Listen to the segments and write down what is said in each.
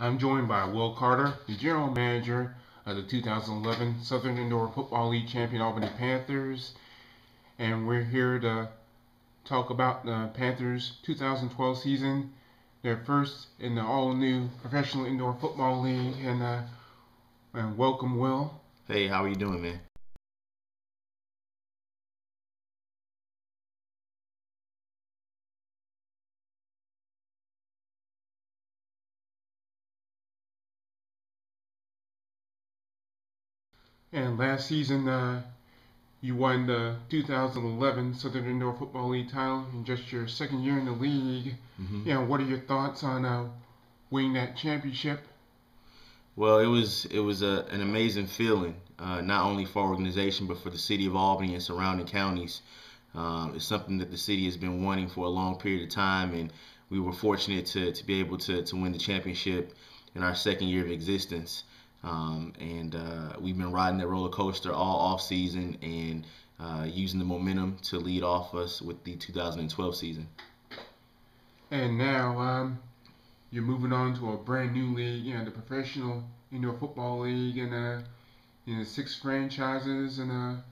I'm joined by Will Carter, the general manager of the 2011 Southern Indoor Football League champion Albany Panthers, and we're here to talk about the Panthers' 2012 season, their first in the all-new Professional Indoor Football League, and welcome, Will. Hey, how are you doing, man? And last season, you won the 2011 Southern Indoor Football League title in just your second year in the league. hmm What are your thoughts on winning that championship? Well, it was an amazing feeling, not only for our organization but for the city of Albany and surrounding counties. It's something that the city has been wanting for a long period of time, and we were fortunate to be able to win the championship in our second year of existence. And we've been riding that roller coaster all off season and using the momentum to lead off us with the 2012 season. And now you're moving on to a brand new league, the Professional Indoor Football League, and six franchises, and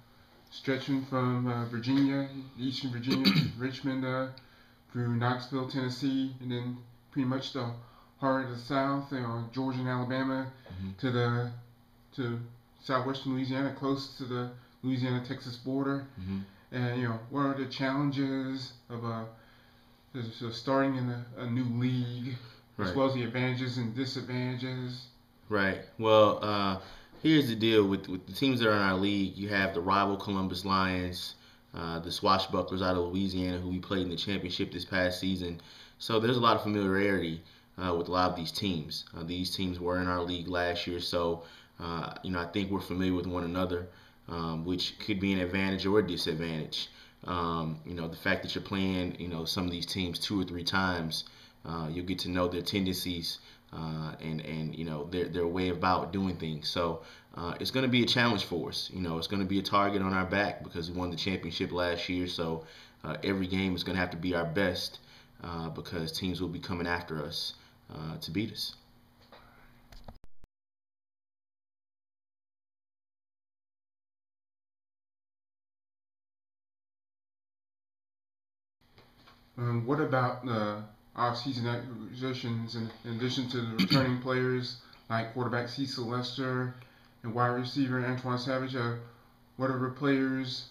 stretching from Virginia, Eastern Virginia, Richmond, through Knoxville, Tennessee, and then pretty much the heart of the South, Georgia and Alabama, hmm to the to southwestern Louisiana, close to the Louisiana-Texas border. hmm And what are the challenges of starting in a new league, as Right. well as the advantages and disadvantages? Right. Well, here's the deal with the teams that are in our league. You have the rival Columbus Lions, the Swashbucklers out of Louisiana, who we played in the championship this past season. So there's a lot of familiarity with a lot of these teams. These teams were in our league last year, so I think we're familiar with one another, which could be an advantage or a disadvantage. The fact that you're playing, some of these teams two or three times, you'll get to know their tendencies and their way about doing things. So it's going to be a challenge for us. It's going to be a target on our back because we won the championship last year. So every game is going to have to be our best because teams will be coming after us to beat us. What about the off-season acquisitions in addition to the returning players like quarterback Cecil Lester and wide receiver Antoine Savage? What other players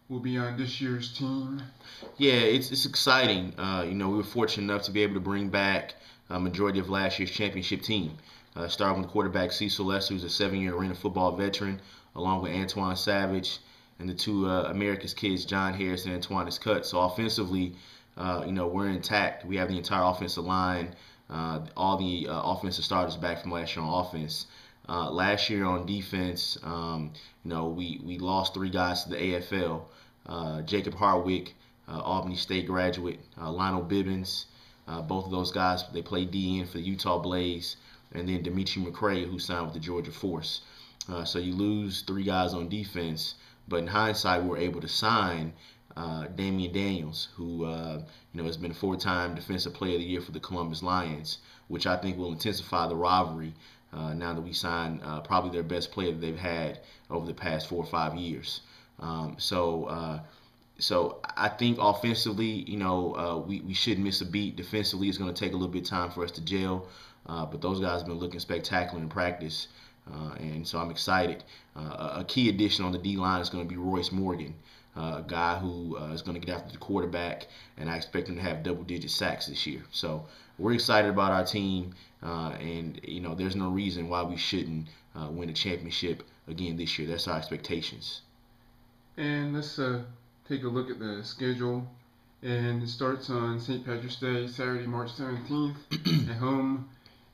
will be on this year's team? Yeah, it's exciting. We were fortunate enough to be able to bring back a majority of last year's championship team. Starting with quarterback Cecil Lester, who's a 7-year arena football veteran, along with Antoine Savage and the two America's kids, John Harris and Antoine Cut. So offensively, we're intact. We have the entire offensive line, all the offensive starters back from last year on offense. Last year on defense, we lost three guys to the AFL. Jacob Hardwick, Albany State graduate, Lionel Bibbins, both of those guys, they play DN for the Utah Blaze, and then Dimitri McCray, who signed with the Georgia Force. So you lose three guys on defense, but in hindsight, we were able to sign Damian Daniels, who has been a four-time Defensive Player of the Year for the Columbus Lions, which I think will intensify the rivalry now that we signed probably their best player that they've had over the past 4 or 5 years. So I think offensively, we shouldn't miss a beat. Defensively, it's going to take a little bit of time for us to gel, but those guys have been looking spectacular in practice, and so I'm excited. A key addition on the D line is going to be Royce Morgan, a guy who is going to get after the quarterback, and I expect him to have double-digit sacks this year. So we're excited about our team, and there's no reason why we shouldn't win a championship again this year. That's our expectations. And let's take a look at the schedule. And it starts on St. Patrick's Day, Saturday, March 17th, at home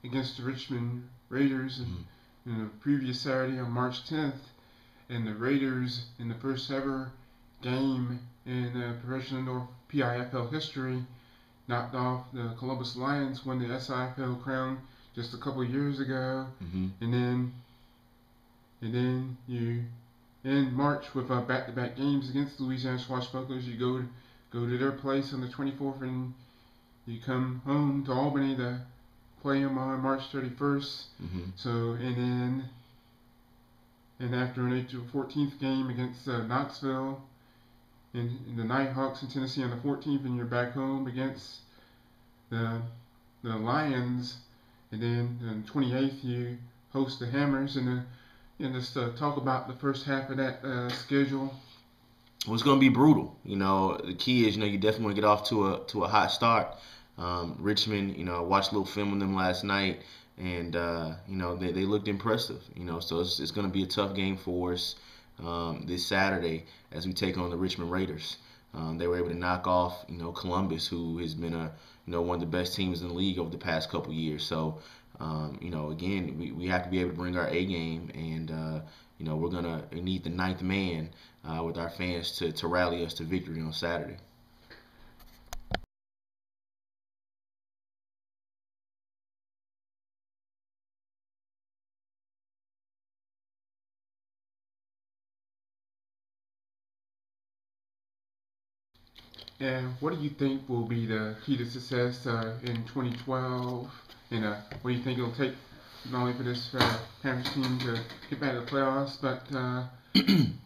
against the Richmond Raiders. And the previous Saturday on March 10th, and the Raiders, in the first ever game in professional indoor PIFL history, knocked off the Columbus Lions, won the SIFL crown just a couple of years ago. Mm-hmm. And then you in March with back-to-back games against the Louisiana Swashbucklers. You go to their place on the 24th, and you come home to Albany the play them on March 31st. Mm-hmm. So, and after an April 14th game against Knoxville, and the Nighthawks in Tennessee on the 14th, and you're back home against the Lions, and then on the 28th you host the Hammers, and just talk about the first half of that schedule. Well, it's going to be brutal. The key is, you definitely want to get off to a hot start. Richmond, I watched a little film of them last night, and they looked impressive. So it's going to be a tough game for us this Saturday as we take on the Richmond Raiders. They were able to knock off, Columbus, who has been one of the best teams in the league over the past couple years. So, again, we have to be able to bring our A game, and we're gonna need the ninth man with our fans to rally us to victory on Saturday. And what do you think will be the key to success in 2012? And what do you think it'll take not only for this Panthers team to get back to the playoffs, but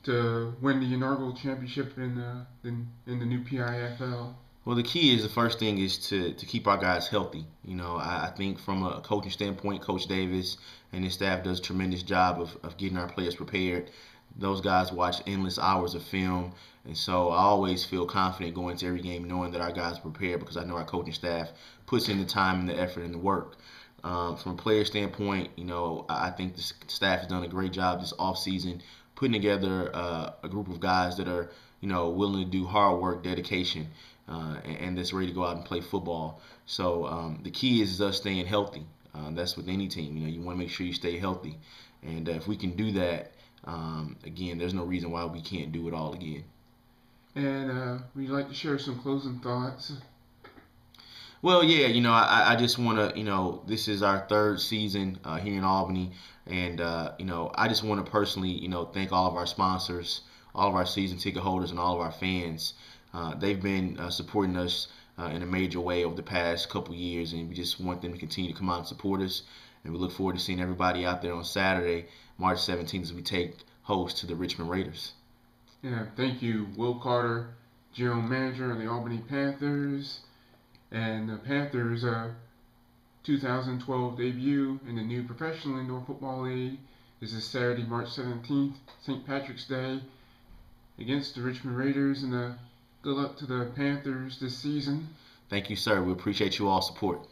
to win the inaugural championship in the new PIFL? Well, the key is the first thing is to keep our guys healthy. I think from a coaching standpoint, Coach Davis and his staff does a tremendous job of getting our players prepared. Those guys watch endless hours of film, and so I always feel confident going into every game knowing that our guys are prepared because I know our coaching staff puts in the time and the effort and the work. From a player standpoint, I think the staff has done a great job this offseason putting together a group of guys that are, willing to do hard work, dedication, and that's ready to go out and play football. So the key is us staying healthy. That's with any team. You want to make sure you stay healthy, and if we can do that, again, there's no reason why we can't do it all again. And we'd like to share some closing thoughts. Well, yeah, I just want to, this is our third season here in Albany, and, I just want to personally, thank all of our sponsors, all of our season ticket holders, and all of our fans. They've been supporting us in a major way over the past couple years, and we just want them to continue to come out and support us. And we look forward to seeing everybody out there on Saturday, March 17th, as we take host to the Richmond Raiders. Yeah, thank you, Will Carter, General Manager of the Albany Panthers. And the Panthers' 2012 debut in the new Professional Indoor Football League is this Saturday, March 17th, St. Patrick's Day, against the Richmond Raiders. And good luck to the Panthers this season. Thank you, sir. We appreciate you all support.